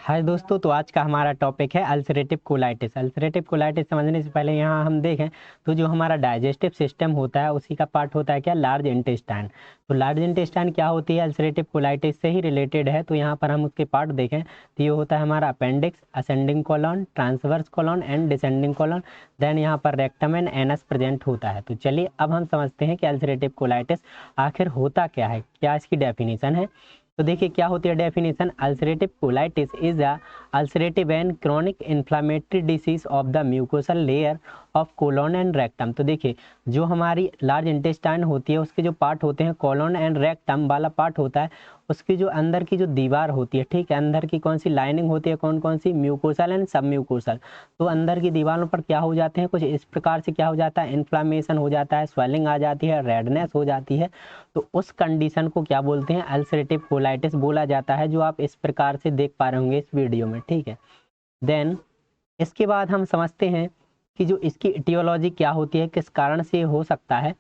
हाय दोस्तों, तो आज का हमारा टॉपिक है अल्सरेटिव कोलाइटिस। अल्सरेटिव कोलाइटिस समझने से पहले यहाँ हम देखें तो जो हमारा डाइजेस्टिव सिस्टम होता है उसी का पार्ट होता है क्या, लार्ज इंटेस्टाइन। तो लार्ज इंटेस्टाइन क्या होती है, अल्सरेटिव कोलाइटिस से ही रिलेटेड है। तो यहाँ पर हम उसके पार्ट देखें तो ये होता है हमारा appendix, ascending colon, transverse colon and descending colon. Then यहाँ पर रेक्टम एंड एनस प्रेजेंट होता है। तो चलिए अब हम समझते हैं कि अल्सरेटिव कोलाइटिस आखिर होता क्या है, क्या इसकी डेफिनेशन है। तो देखिए क्या होती है definition. Ulcerative colitis is a ulcerative and chronic inflammatory disease of the mucosal layer of colon and rectum. तो देखिए जो हमारी लार्ज इंटेस्टाइन होती है उसके जो पार्ट होते हैं, कोलोन एंड रेक्टम वाला पार्ट होता है, उसकी जो अंदर की जो दीवार होती है, ठीक है, अंदर की कौन सी लाइनिंग होती है, कौन कौन सी, म्यूकोसल एंड सब म्यूकोसल। तो अंदर की दीवारों पर क्या हो जाते हैं, कुछ इस प्रकार से क्या हो जाता है, इन्फ्लामेशन हो जाता है, स्वेलिंग आ जाती है, रेडनेस हो जाती है। तो उस कंडीशन को क्या बोलते हैं, अल्सरेटिव कोलाइटिस बोला जाता है, जो आप इस प्रकार से देख पा रहे होंगे इस वीडियो में, ठीक है। देन इसके बाद हम समझते हैं कि जो इसकी इटियोलॉजी क्या होती है, किस कारण से हो सकता है।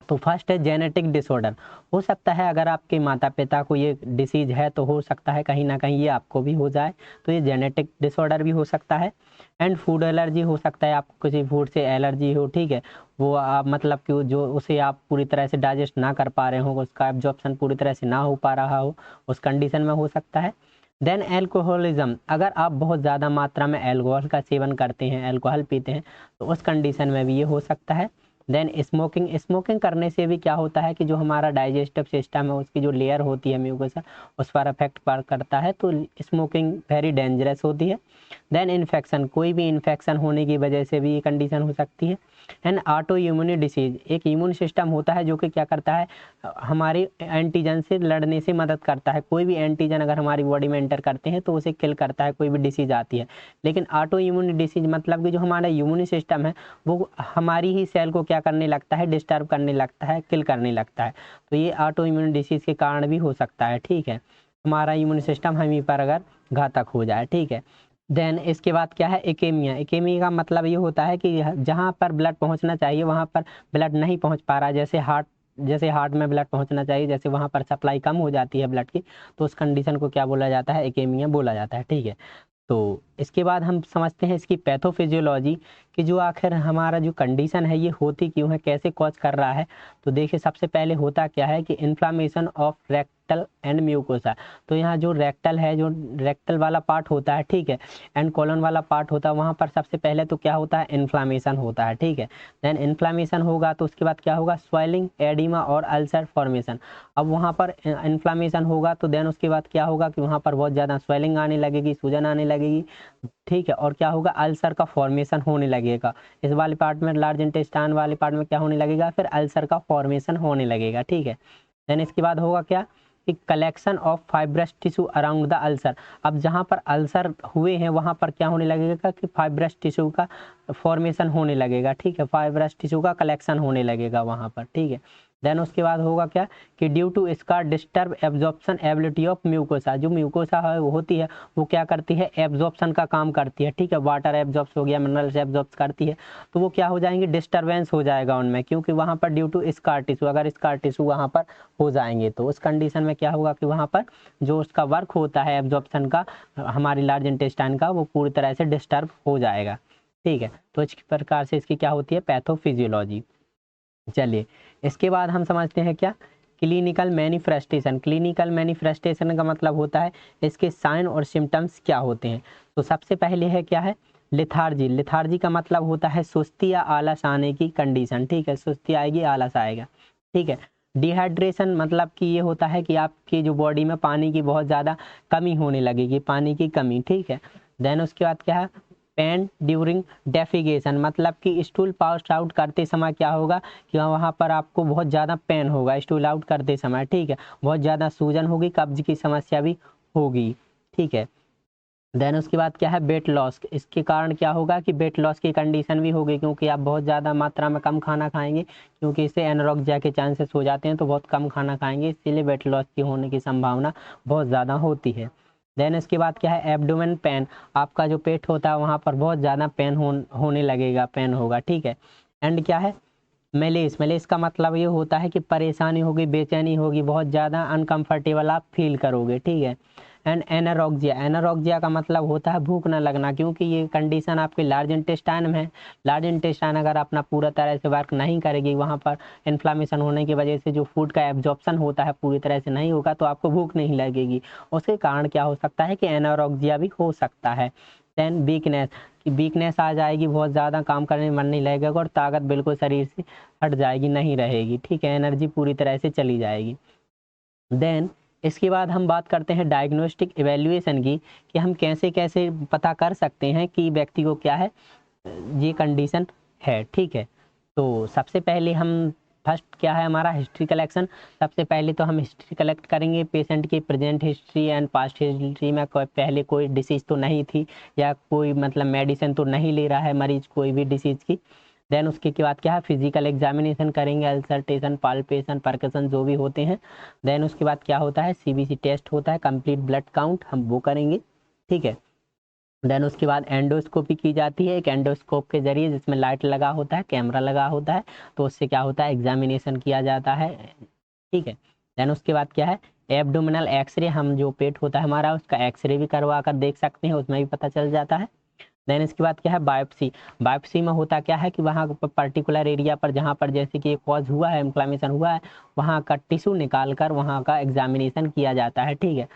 तो फर्स्ट है जेनेटिक डिसऑर्डर। हो सकता है अगर आपके माता पिता को ये डिसीज है तो हो सकता है कहीं ना कहीं ये आपको भी हो जाए, तो ये जेनेटिक डिसऑर्डर भी हो सकता है। एंड फूड एलर्जी हो सकता है, आपको किसी फूड से एलर्जी हो, ठीक है, वो आप मतलब कि जो उसे आप पूरी तरह से डाइजेस्ट ना कर पा रहे हो, उसका एब्जॉर्प्शन पूरी तरह से ना हो पा रहा हो, उस कंडीशन में हो सकता है। देन एल्कोहलिज्म, अगर आप बहुत ज़्यादा मात्रा में एल्कोहल का सेवन करते हैं, एल्कोहल पीते हैं, तो उस कंडीशन में भी ये हो सकता है। देन स्मोकिंग, स्मोकिंग करने से भी क्या होता है कि जो हमारा डाइजेस्टिव सिस्टम है उसकी जो लेयर होती है म्यूकोसा, उस पर अफेक्ट करता है, तो स्मोकिंग वेरी डेंजरस होती है। देन इन्फेक्शन, कोई भी इन्फेक्शन होने की वजह से भी ये कंडीशन हो सकती है। एंड ऑटो इम्यून डिसीज, एक इम्यून सिस्टम होता है जो कि क्या करता है, हमारे एंटीजन से लड़ने से मदद करता है। कोई भी एंटीजन अगर हमारी बॉडी में एंटर करते हैं तो उसे किल करता है, कोई भी डिसीज आती है। लेकिन ऑटो इम्यून डिसीज मतलब कि जो हमारा इम्यून सिस्टम है वो हमारी ही सेल को क्या करने लगता है, डिस्टर्ब करने लगता है, किल करने लगता है। तो ये ऑटो इम्यून डिसीज के कारण भी हो सकता है, ठीक है, हमारा इम्यून सिस्टम हम ही पर अगर घातक हो जाए, ठीक है। देन इसके बाद क्या है, एकेमिया। एकेमिया का मतलब ये होता है कि जहाँ पर ब्लड पहुँचना चाहिए वहाँ पर ब्लड नहीं पहुँच पा रहा, जैसे हार्ट में ब्लड पहुँचना चाहिए, जैसे वहाँ पर सप्लाई कम हो जाती है ब्लड की, तो उस कंडीशन को क्या बोला जाता है, एकेमिया बोला जाता है, ठीक है। तो इसके बाद हम समझते हैं इसकी पैथोफिजियोलॉजी, कि जो आखिर हमारा जो कंडीशन है ये होती क्यों है, कैसे कॉज कर रहा है। तो देखिए सबसे पहले होता क्या है कि inflammation of rectal and mucosa. तो यहाँ जो रेक्टल है, जो रेक्टल वाला पार्ट होता है, ठीक है, एंड कॉलन वाला पार्ट होता है, वहाँ पर सबसे पहले तो क्या होता है, इन्फ्लामेशन होता है, ठीक है। देन इन्फ्लामेशन होगा तो उसके बाद क्या होगा, स्वेलिंग, एडिमा और अल्सर फॉर्मेशन। अब वहाँ पर इन्फ्लामेशन होगा तो देन उसके बाद क्या होगा कि वहाँ पर बहुत ज़्यादा स्वेलिंग आने लगेगी, सूजन आने लगेगी, ठीक है, और क्या होगा, अल्सर का फॉर्मेशन होने लगेगा। इस वाले पार्ट में, लार्ज इंटेस्टाइन वाले पार्ट में क्या होने लगेगा, फिर अल्सर का फॉर्मेशन होने लगेगा, ठीक है। देन इसके बाद होगा क्या कि collection of fibrous tissue around the ulcer. अब जहाँ पर अल्सर हुए हैं वहाँ पर क्या होने लगेगा कि फाइब्रस टिश्यू का फॉर्मेशन होने लगेगा, ठीक है, फाइब्रस टिश्यू का कलेक्शन होने लगेगा वहाँ पर, ठीक है। देन उसके बाद होगा क्या कि ड्यू टू इसका disturb absorption ability of mucosa. जो म्यूकोसा है वो होती है, वो क्या करती है, एब्जॉर्प्शन का काम करती है, ठीक है, वाटर एब्जॉर्ब्स हो गया, मिनरल्स एब्जॉर्ब करती है, तो वो क्या हो जाएंगे, डिस्टर्बेंस हो जाएगा उनमें, क्योंकि वहाँ पर ड्यू टू स्कार टिश्यू, अगर स्कार टिश्यू वहाँ पर हो जाएंगे तो उस कंडीशन में क्या होगा कि वहाँ पर जो उसका वर्क होता है एब्जॉर्प्शन का, हमारी लार्ज इंटेस्टाइन का, वो पूरी तरह से डिस्टर्ब हो जाएगा, ठीक है। तो इस प्रकार से इसकी क्या होती है, पैथोफिजियोलॉजी। चलिए इसके बाद हम समझते हैं क्या, क्लिनिकल मैनिफेस्टेशन। क्लिनिकल मैनिफेस्टेशन का मतलब होता है इसके साइन और सिम्टम्स क्या होते हैं। तो सबसे पहले है क्या है, लिथार्जी। लिथार्जी का मतलब होता है सुस्ती या आलस आने की कंडीशन, ठीक है, सुस्ती आएगी, आलस आएगा, ठीक है। डिहाइड्रेशन मतलब कि ये होता है कि आपकी जो बॉडी में पानी की बहुत ज़्यादा कमी होने लगेगी, पानी की कमी, ठीक है। देन उसके बाद क्या है, पेन ड्यूरिंग डेफिगेशन, मतलब कि स्टूल पास आउट करते समय क्या होगा कि वहाँ पर आपको बहुत ज़्यादा पेन होगा स्टूल आउट करते समय, ठीक है, बहुत ज़्यादा सूजन होगी, कब्ज की समस्या भी होगी, ठीक है। देन उसके बाद क्या है, वेट लॉस। इसके कारण क्या होगा कि वेट लॉस की कंडीशन भी होगी, क्योंकि आप बहुत ज़्यादा मात्रा में कम खाना खाएंगे, क्योंकि इससे एनोरेक्सिया के चांसेस हो जाते हैं, तो बहुत कम खाना खाएंगे, इसीलिए वेट लॉस की होने की संभावना बहुत ज़्यादा होती है। देन इसके बाद क्या है, एब्डोमेन पेन। आपका जो पेट होता है वहाँ पर बहुत ज़्यादा पेन होने लगेगा, पेन होगा, ठीक है। एंड क्या है, मेलेस। मेलेस का मतलब ये होता है कि परेशानी होगी, बेचैनी होगी, बहुत ज़्यादा अनकंफर्टेबल आप फील करोगे, ठीक है। एंड एनारोक्सिया, एनारोक्सिया का मतलब होता है भूख न लगना, क्योंकि ये कंडीशन आपके लार्ज इंटेस्टाइन में है। लार्ज इंटेस्टाइन अगर अपना पूरा तरह से वर्क नहीं करेगी, वहाँ पर इन्फ्लामेशन होने की वजह से जो फूड का एब्जॉर्प्शन होता है पूरी तरह से नहीं होगा, तो आपको भूख नहीं लगेगी। उसके कारण क्या हो सकता है कि एनारोक्सिया भी हो सकता है। देन वीकनेस, कि वीकनेस आ जाएगी, बहुत ज़्यादा काम करने में मन नहीं लगेगा और ताकत बिल्कुल शरीर से हट जाएगी, नहीं रहेगी, ठीक है, एनर्जी पूरी तरह से चली जाएगी। देन इसके बाद हम बात करते हैं डायग्नोस्टिक इवैल्यूएशन की, कि हम कैसे कैसे पता कर सकते हैं कि व्यक्ति को क्या है, ये कंडीशन है, ठीक है। तो सबसे पहले हम फर्स्ट क्या है हमारा हिस्ट्री कलेक्शन। सबसे पहले तो हम हिस्ट्री कलेक्ट करेंगे पेशेंट की present history and past history में पहले कोई डिसीज़ तो नहीं थी, या कोई मतलब मेडिसिन तो नहीं ले रहा है मरीज कोई भी डिसीज़ की। देन उसके बाद क्या है फिजिकल एग्जामिनेशन करेंगे, अल्सरटेशन, पाल्पेशन, परकशन जो भी होते हैं। देन उसके बाद क्या होता है सीबीसी टेस्ट होता है, कंप्लीट ब्लड काउंट, हम वो करेंगे, ठीक है। देन उसके बाद एंडोस्कोपी की जाती है, एक एंडोस्कोप के जरिए जिसमें लाइट लगा होता है, कैमरा लगा होता है, तो उससे क्या होता है एग्जामिनेशन किया जाता है, ठीक है। देन उसके बाद क्या है एब्डोमिनल एक्सरे, हम जो पेट होता है हमारा उसका एक्सरे भी करवा कर देख सकते हैं, उसमें भी पता चल जाता है। देन इसके बाद क्या है बायोप्सी। बायोप्सी में होता क्या है कि वहाँ पर्टिकुलर एरिया पर जहाँ पर जैसे कि कॉज हुआ है, इन्फ्लामेशन हुआ है, वहाँ का टिश्यू निकाल कर वहाँ का एग्जामिनेशन किया जाता है, ठीक है,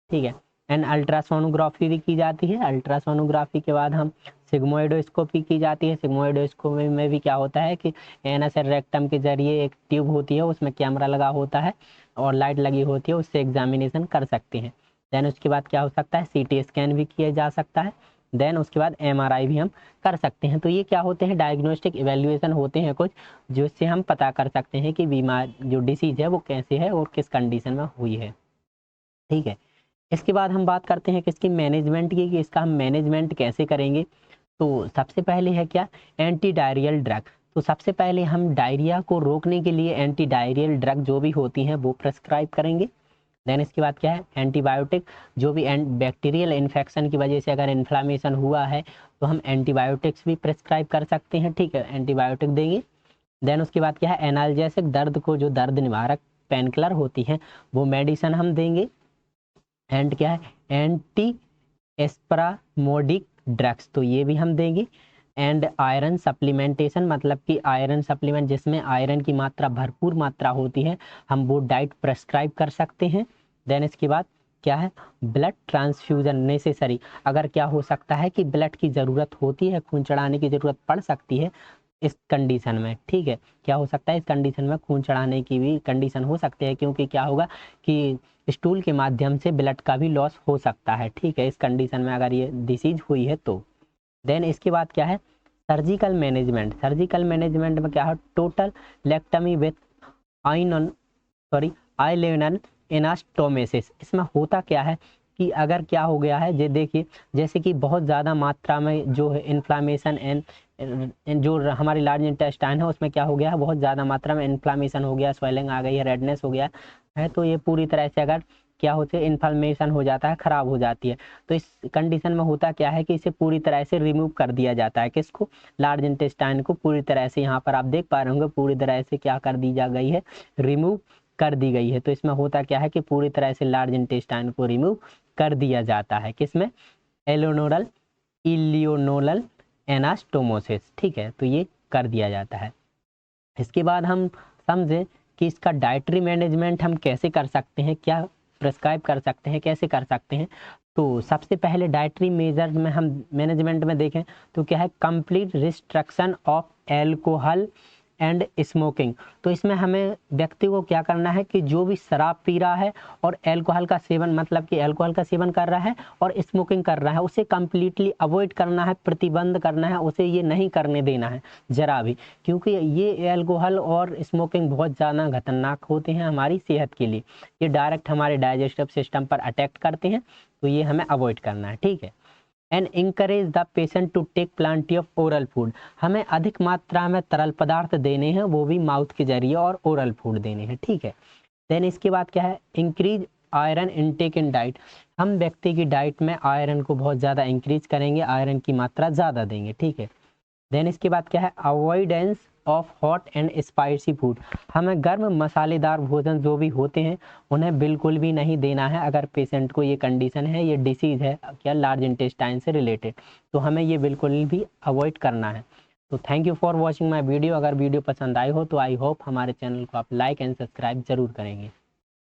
ठीक है। एंड अल्ट्रासोनोग्राफी भी की जाती है। अल्ट्रासोनोग्राफी के बाद हम सिग्मोइडोस्कोपी की जाती है। सिग्मोइडोस्कोपी में भी क्या होता है कि एनस रेक्टम के जरिए एक ट्यूब होती है, उसमें कैमरा लगा होता है और लाइट लगी होती है, उससे एग्जामिनेशन कर सकते हैं। देन उसके बाद क्या हो सकता है सीटी स्कैन भी किया जा सकता है। देन उसके बाद एमआरआई भी हम कर सकते हैं। तो ये क्या होते हैं डायग्नोस्टिक इवैल्यूएशन होते हैं कुछ, जिससे हम पता कर सकते हैं कि बीमार जो डिसीज है वो कैसे है और किस कंडीशन में हुई है, ठीक है। इसके बाद हम बात करते हैं किसकी मैनेजमेंट की, कि इसका हम मैनेजमेंट कैसे करेंगे। तो सबसे पहले है क्या एंटी डायरियल ड्रग। तो सबसे पहले हम डायरिया को रोकने के लिए एंटी डायरियल ड्रग जो भी होती हैं वो प्रेस्क्राइब करेंगे। देन इसके बाद क्या है एंटीबायोटिक, जो भी बैक्टीरियल इन्फेक्शन की वजह से अगर इन्फ्लामेशन हुआ है तो हम एंटीबायोटिक्स भी प्रेस्क्राइब कर सकते हैं, ठीक है, एंटीबायोटिक देंगे। देन उसके बाद क्या है एनाल्जेसिक, दर्द को जो दर्द निवारक पेन किलर होती हैं वो मेडिसिन हम देंगे। एंड क्या है एंटी एस्प्रामोडिक ड्रग्स, तो ये भी हम देंगे। एंड आयरन सप्लीमेंटेशन, मतलब कि आयरन सप्लीमेंट जिसमें आयरन की मात्रा भरपूर मात्रा होती है, हम वो डाइट प्रेस्क्राइब कर सकते हैं। देन इसके बाद क्या है ब्लड ट्रांसफ्यूजन नेसेसरी, अगर क्या हो सकता है कि ब्लड की ज़रूरत होती है, खून चढ़ाने की ज़रूरत पड़ सकती है इस कंडीशन में, ठीक है, क्या हो सकता है इस कंडीशन में खून चढ़ाने की भी कंडीशन हो सकती है, क्योंकि क्या होगा कि स्टूल के माध्यम से ब्लड का भी लॉस हो सकता है, ठीक है, इस कंडीशन में अगर ये डिसीज हुई है तो। देन इसके बाद क्या है सर्जिकल मैनेजमेंट। सर्जिकल मैनेजमेंट में क्या है टोटल लेक्टमी विथ आइनन आइलेनल एनास्टोमेसिस। इसमें होता क्या है कि अगर क्या हो गया है जे देखिए जैसे कि बहुत ज़्यादा मात्रा में जो है इन्फ्लामेशन एंड जो हमारी लार्ज इंटेस्टाइन है उसमें क्या हो गया है बहुत ज़्यादा मात्रा में इन्फ्लामेशन हो गया, स्वेलिंग आ गई है, रेडनेस हो गया है, तो ये पूरी तरह से अगर क्या होती है इन्फ्लामेशन हो जाता है, ख़राब हो जाती है, तो इस कंडीशन में होता क्या है कि इसे पूरी तरह से रिमूव कर दिया जाता है। किसको लार्ज इंटेस्टाइन को पूरी तरह से, यहाँ पर आप देख पा रहे होंगे पूरी तरह से क्या कर दी जा गई है रिमूव कर दी गई है। तो इसमें होता क्या है कि पूरी तरह से लार्ज इंटेस्टाइन को रिमूव कर दिया जाता है, किसमें एलोनोरल इलियोनोरल एनास्टोमोसिस, ठीक है, तो ये कर दिया जाता है। इसके बाद हम समझें कि इसका डाइटरी मैनेजमेंट हम कैसे कर सकते हैं, क्या प्रिस्क्राइब कर सकते हैं, कैसे कर सकते हैं। तो सबसे पहले डाइटरी मेजर में हम मैनेजमेंट में देखें तो क्या है complete restriction of alcohol and smoking. तो इसमें हमें व्यक्ति को क्या करना है कि जो भी शराब पी रहा है और एल्कोहल का सेवन, मतलब कि एल्कोहल का सेवन कर रहा है और स्मोकिंग कर रहा है, उसे कम्प्लीटली अवॉइड करना है, प्रतिबंध करना है, उसे ये नहीं करने देना है जरा भी, क्योंकि ये एल्कोहल और स्मोकिंग बहुत ज़्यादा खतरनाक होते हैं हमारी सेहत के लिए, ये डायरेक्ट हमारे डाइजेस्टिव सिस्टम पर अटैक करते हैं, तो ये हमें अवॉइड करना है, ठीक है। And encourage the patient to take plenty of oral food, हमें अधिक मात्रा में तरल पदार्थ देने हैं, वो भी माउथ के जरिए, और ओरल फूड देने हैं, ठीक है। देन इसके बाद क्या है increase iron intake in diet, हम व्यक्ति की डाइट में आयरन को बहुत ज़्यादा इंक्रीज करेंगे, आयरन की मात्रा ज़्यादा देंगे, ठीक है। देन इसके बाद क्या है avoidance of hot and spicy food, हमें गर्म मसालेदार भोजन जो भी होते हैं उन्हें बिल्कुल भी नहीं देना है अगर पेशेंट को ये कंडीशन है, ये डिसीज़ है क्या लार्ज इंटेस्टाइन से रिलेटेड, तो हमें ये बिल्कुल भी अवॉइड करना है। तो thank you for watching my video. अगर वीडियो पसंद आई हो तो आई होप हमारे चैनल को आप लाइक एंड सब्सक्राइब जरूर करेंगे।